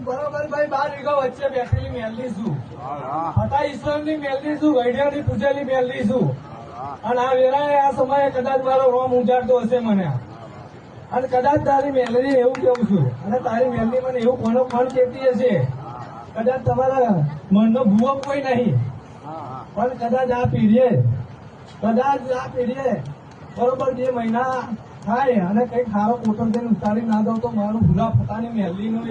બરોબર ભાઈ 12 વીઘા વચ્ચે બેઠેલી મેલની છું હતા ઈશ્વરની મેલની છું ગઈડિયાની પૂજેલી મેલની છું અને આ વેરાએ આ સમયે કદાચ મારો રોમ ઉજાડતો હશે મને અને કદાચ તારી મેલની એવું કેવું છું અને તારી મેલની મને એવું કોનો ફોન કહેતી હશે કદાચ તમારા મનનો ભૂવો કોઈ નહીં પણ કદાચ આ પીઢીએ બરોબર 2 મહિના થાય અને કઈ ખારો કોટર ઉતારી ના દઉં તો મારું ભૂલા પોતાની મેલડી નું